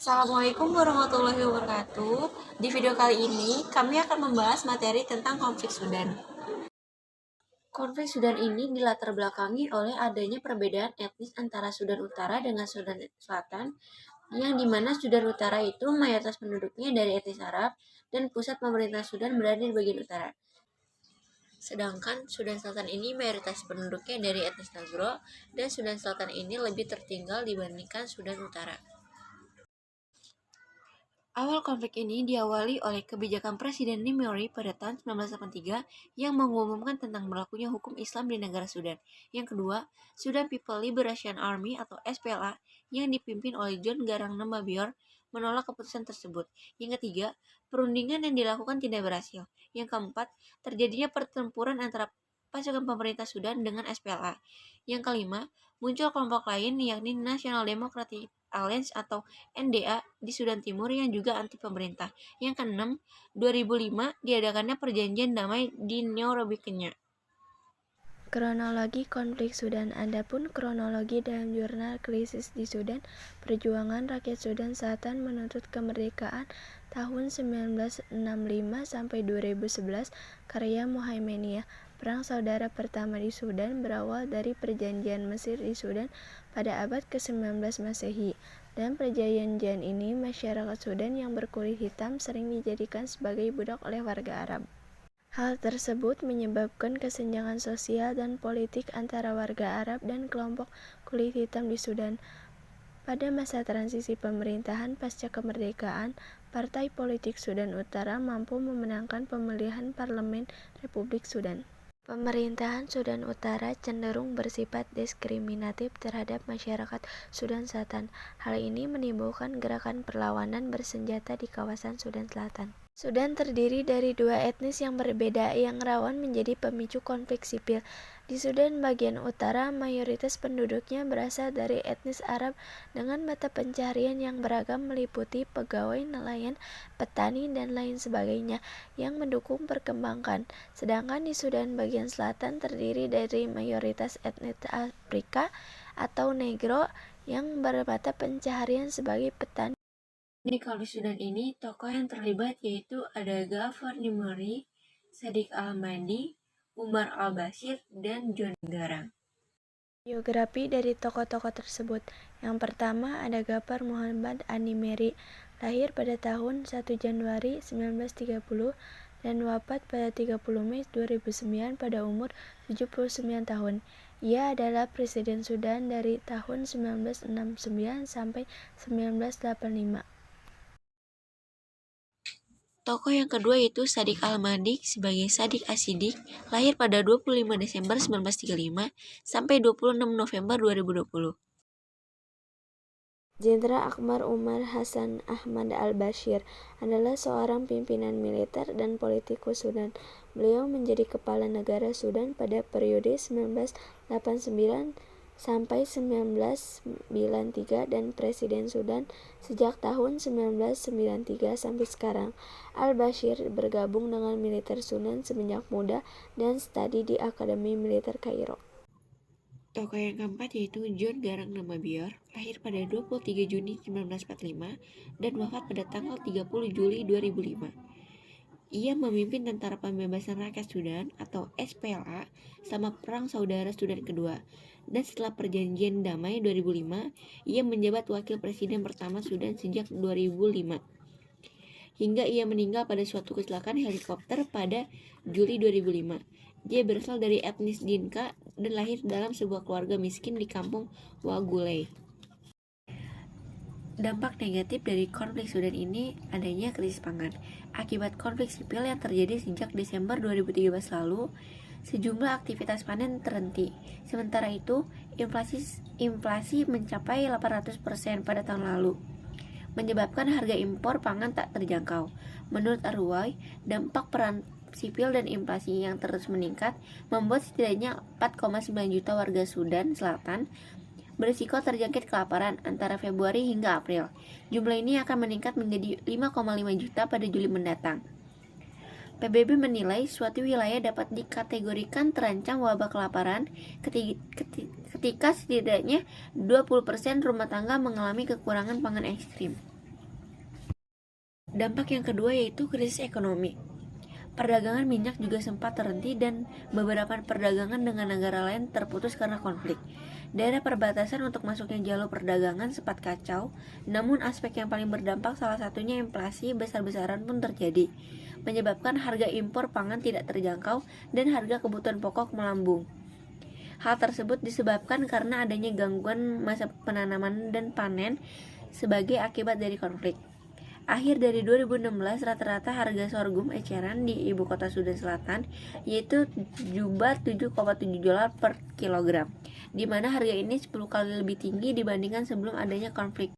Assalamualaikum warahmatullahi wabarakatuh. Di video kali ini, kami akan membahas materi tentang konflik Sudan. Konflik Sudan ini dilatar belakangi oleh adanya perbedaan etnis antara Sudan Utara dengan Sudan Selatan, yang dimana Sudan Utara itu mayoritas penduduknya dari etnis Arab dan pusat pemerintahan Sudan berada di bagian utara. Sedangkan Sudan Selatan ini mayoritas penduduknya dari etnis Negro, dan Sudan Selatan ini lebih tertinggal dibandingkan Sudan Utara. Awal konflik ini diawali oleh kebijakan Presiden Nimori pada tahun 1983 yang mengumumkan tentang berlakunya hukum Islam di negara Sudan. Yang kedua, Sudan People Liberation Army atau SPLA yang dipimpin oleh John Garang Namabior menolak keputusan tersebut. Yang ketiga, perundingan yang dilakukan tidak berhasil. Yang keempat, terjadinya pertempuran antara pasukan pemerintah Sudan dengan SPLA. Yang kelima, muncul kelompok lain yakni National Democratic Alliance atau NDA di Sudan Timur yang juga anti pemerintah. Yang keenam, 2005 diadakannya perjanjian damai di Nairobi, Kenya. Kronologi konflik Sudan. Adapun kronologi dalam jurnal Krisis di Sudan, perjuangan rakyat Sudan Selatan menuntut kemerdekaan tahun 1965 sampai 2011, karya Muhaiminiyah. Perang saudara pertama di Sudan berawal dari perjanjian Mesir di Sudan pada abad ke-19 Masehi. Dan perjanjian ini, masyarakat Sudan yang berkulit hitam sering dijadikan sebagai budak oleh warga Arab. Hal tersebut menyebabkan kesenjangan sosial dan politik antara warga Arab dan kelompok kulit hitam di Sudan. Pada masa transisi pemerintahan pasca kemerdekaan, Partai Politik Sudan Utara mampu memenangkan pemilihan Parlemen Republik Sudan. Pemerintahan Sudan Utara cenderung bersifat diskriminatif terhadap masyarakat Sudan Selatan. Hal ini menimbulkan gerakan perlawanan bersenjata di kawasan Sudan Selatan. Sudan terdiri dari dua etnis yang berbeda yang rawan menjadi pemicu konflik sipil. Di Sudan bagian utara, mayoritas penduduknya berasal dari etnis Arab dengan mata pencaharian yang beragam meliputi pegawai, nelayan, petani, dan lain sebagainya yang mendukung perkembangan. Sedangkan di Sudan bagian selatan terdiri dari mayoritas etnis Afrika atau Negro yang bermata pencaharian sebagai petani. Di konflik Sudan ini, tokoh yang terlibat yaitu ada Ghaffar Nimori, Sadiq Al-Mahdi, Umar Al-Bashir, dan John Garang. Biografi dari tokoh-tokoh tersebut. Yang pertama ada Ghaffar Muhammad An-Nimeri, lahir pada tahun 1 Januari 1930 dan wafat pada 30 Mei 2009 pada umur 79 tahun. Ia adalah Presiden Sudan dari tahun 1969 sampai 1985. Tokoh yang kedua yaitu Sadiq Al-Mahdi sebagai Sadiq As-Siddiq, lahir pada 25 Desember 1935 sampai 26 November 2020. Jenderal Akbar Umar Hassan Ahmad al-Bashir adalah seorang pimpinan militer dan politikus Sudan. Beliau menjadi kepala negara Sudan pada periode 1989 sampai 1993 dan Presiden Sudan sejak tahun 1993 sampai sekarang. Al-Bashir bergabung dengan militer Sudan semenjak muda dan studi di Akademi Militer Kairo. Tokoh yang keempat yaitu John Garang Namabior, lahir pada 23 Juni 1945 dan wafat pada tanggal 30 Juli 2005. Ia memimpin Tentara Pembebasan Rakyat Sudan atau SPLA selama Perang Saudara Sudan Kedua, dan setelah Perjanjian Damai 2005, ia menjabat Wakil Presiden pertama Sudan sejak 2005. Hingga ia meninggal pada suatu kecelakaan helikopter pada Juli 2005. Dia berasal dari etnis Dinka dan lahir dalam sebuah keluarga miskin di kampung Wagulei. Dampak negatif dari konflik Sudan ini adanya krisis pangan. Akibat konflik sipil yang terjadi sejak Desember 2013 lalu, sejumlah aktivitas panen terhenti. Sementara itu, inflasi mencapai 800% pada tahun lalu, menyebabkan harga impor pangan tak terjangkau. Menurut Arwai, dampak peran sipil dan inflasi yang terus meningkat membuat setidaknya 4,9 juta warga Sudan Selatan berisiko terjangkit kelaparan antara Februari hingga April. Jumlah ini akan meningkat menjadi 5,5 juta pada Juli mendatang. PBB menilai suatu wilayah dapat dikategorikan terancam wabah kelaparan ketika setidaknya 20% rumah tangga mengalami kekurangan pangan ekstrim. Dampak yang kedua yaitu krisis ekonomi. Perdagangan minyak juga sempat terhenti dan beberapa perdagangan dengan negara lain terputus karena konflik. Daerah perbatasan untuk masuknya jalur perdagangan sempat kacau, namun aspek yang paling berdampak salah satunya inflasi besar-besaran pun terjadi, menyebabkan harga impor pangan tidak terjangkau dan harga kebutuhan pokok melambung. Hal tersebut disebabkan karena adanya gangguan masa penanaman dan panen sebagai akibat dari konflik. Akhir dari 2016, rata-rata harga sorghum eceran di ibu kota Sudan Selatan yaitu jumlah $7,7 per kilogram, di mana harga ini 10 kali lebih tinggi dibandingkan sebelum adanya konflik.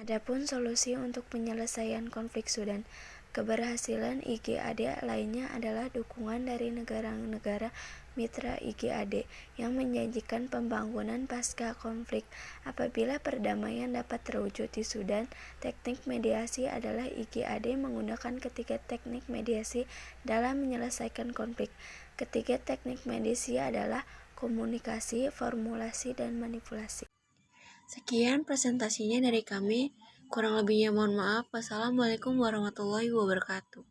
Adapun solusi untuk penyelesaian konflik Sudan, keberhasilan IGAD lainnya adalah dukungan dari negara-negara mitra IGAD yang menjanjikan pembangunan pasca konflik. Apabila perdamaian dapat terwujud di Sudan, teknik mediasi adalah IGAD menggunakan ketiga teknik mediasi dalam menyelesaikan konflik. Ketiga teknik mediasi adalah komunikasi, formulasi, dan manipulasi. Sekian presentasinya dari kami. Kurang lebihnya mohon maaf. Wassalamualaikum warahmatullahi wabarakatuh.